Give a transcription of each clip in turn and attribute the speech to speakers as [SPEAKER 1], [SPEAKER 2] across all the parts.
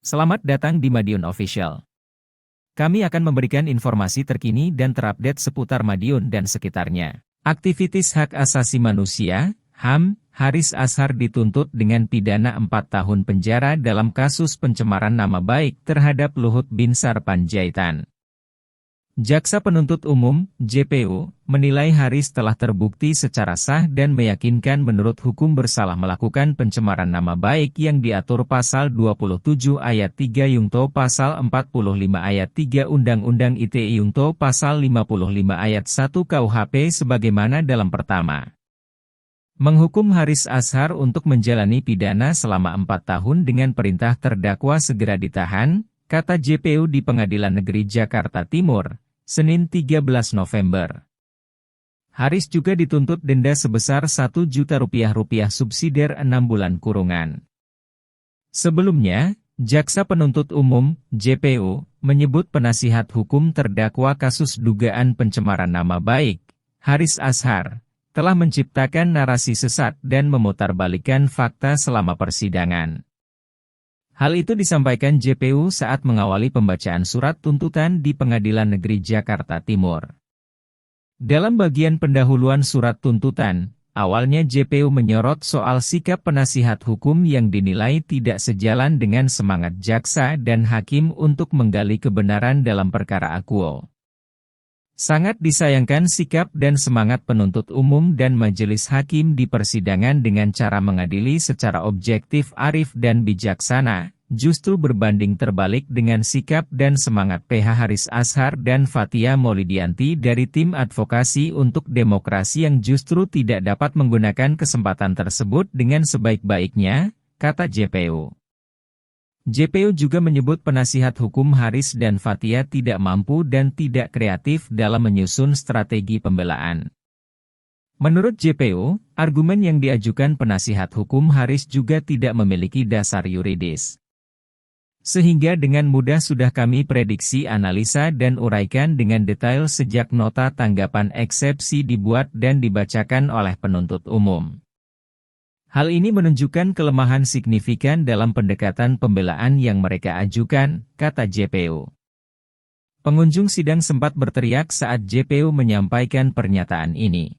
[SPEAKER 1] Selamat datang di Madiun Official. Kami akan memberikan informasi terkini dan terupdate seputar Madiun dan sekitarnya. Aktivitas hak asasi manusia, HAM, Haris Azhar dituntut dengan pidana 4 tahun penjara dalam kasus pencemaran nama baik terhadap Luhut Binsar Panjaitan. Jaksa Penuntut Umum, JPU, menilai Haris telah terbukti secara sah dan meyakinkan menurut hukum bersalah melakukan pencemaran nama baik yang diatur Pasal 27 Ayat 3 Yungto Pasal 45 Ayat 3 Undang-Undang ITE Yungto Pasal 55 Ayat 1 KUHP sebagaimana dalam pertama. Menghukum Haris Azhar untuk menjalani pidana selama 4 tahun dengan perintah terdakwa segera ditahan, kata JPU di Pengadilan Negeri Jakarta Timur, Senin 13 November. Haris juga dituntut denda sebesar Rp1 juta subsidiar 6 bulan kurungan. Sebelumnya, Jaksa Penuntut Umum, JPU, menyebut penasihat hukum terdakwa kasus dugaan pencemaran nama baik, Haris Azhar, telah menciptakan narasi sesat dan memutarbalikkan fakta selama persidangan. Hal itu disampaikan JPU saat mengawali pembacaan surat tuntutan di Pengadilan Negeri Jakarta Timur. Dalam bagian pendahuluan surat tuntutan, awalnya JPU menyorot soal sikap penasihat hukum yang dinilai tidak sejalan dengan semangat jaksa dan hakim untuk menggali kebenaran dalam perkara akuo. Sangat disayangkan sikap dan semangat penuntut umum dan majelis hakim di persidangan dengan cara mengadili secara objektif, arif dan bijaksana, justru berbanding terbalik dengan sikap dan semangat PH Haris Azhar dan Fathia Maulidianti dari tim advokasi untuk demokrasi yang justru tidak dapat menggunakan kesempatan tersebut dengan sebaik-baiknya, kata JPU. JPU juga menyebut penasihat hukum Haris dan Fathia tidak mampu dan tidak kreatif dalam menyusun strategi pembelaan. Menurut JPU, argumen yang diajukan penasihat hukum Haris juga tidak memiliki dasar yuridis. Sehingga dengan mudah sudah kami prediksi, analisa dan uraikan dengan detail sejak nota tanggapan eksepsi dibuat dan dibacakan oleh penuntut umum. Hal ini menunjukkan kelemahan signifikan dalam pendekatan pembelaan yang mereka ajukan, kata JPU. Pengunjung sidang sempat berteriak saat JPU menyampaikan pernyataan ini.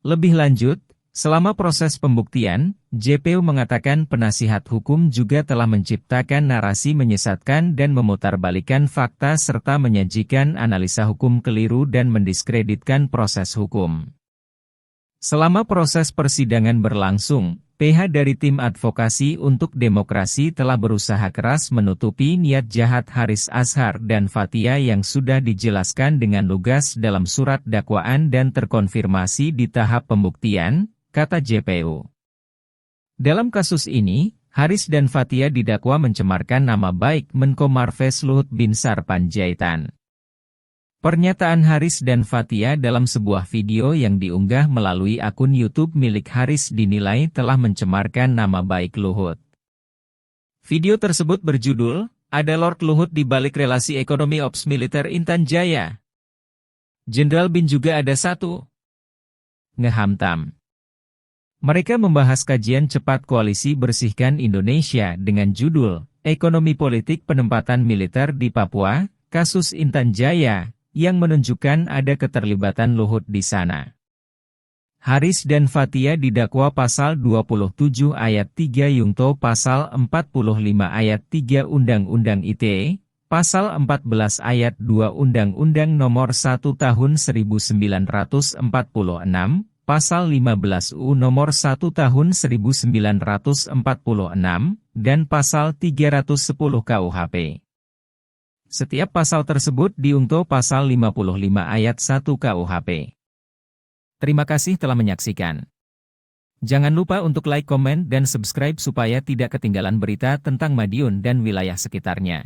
[SPEAKER 1] Lebih lanjut, selama proses pembuktian, JPU mengatakan penasihat hukum juga telah menciptakan narasi menyesatkan dan memutarbalikkan fakta serta menyajikan analisa hukum keliru dan mendiskreditkan proses hukum. Selama proses persidangan berlangsung, PH dari tim advokasi untuk demokrasi telah berusaha keras menutupi niat jahat Haris Azhar dan Fathia yang sudah dijelaskan dengan lugas dalam surat dakwaan dan terkonfirmasi di tahap pembuktian, kata JPU. Dalam kasus ini, Haris dan Fathia didakwa mencemarkan nama baik Menko Marves Luhut Binsar Panjaitan. Pernyataan Haris dan Fathia dalam sebuah video yang diunggah melalui akun YouTube milik Haris dinilai telah mencemarkan nama baik Luhut. Video tersebut berjudul, "Ada Lord Luhut di balik relasi ekonomi Ops Militer Intan Jaya. Jenderal Bin juga ada satu. Ngehamtam." Mereka membahas kajian cepat Koalisi Bersihkan Indonesia dengan judul, Ekonomi Politik Penempatan Militer di Papua, Kasus Intan Jaya, yang menunjukkan ada keterlibatan Luhut di sana. Haris dan Fathia didakwa Pasal 27 Ayat 3 Yungto Pasal 45 Ayat 3 Undang-Undang ITE, Pasal 14 Ayat 2 Undang-Undang Nomor 1 Tahun 1946, Pasal 15 U Nomor 1 Tahun 1946, dan Pasal 310 KUHP. Setiap pasal tersebut diungto Pasal 55 Ayat 1 KUHP. Terima kasih telah menyaksikan. Jangan lupa untuk like, komen, dan subscribe supaya tidak ketinggalan berita tentang Madiun dan wilayah sekitarnya.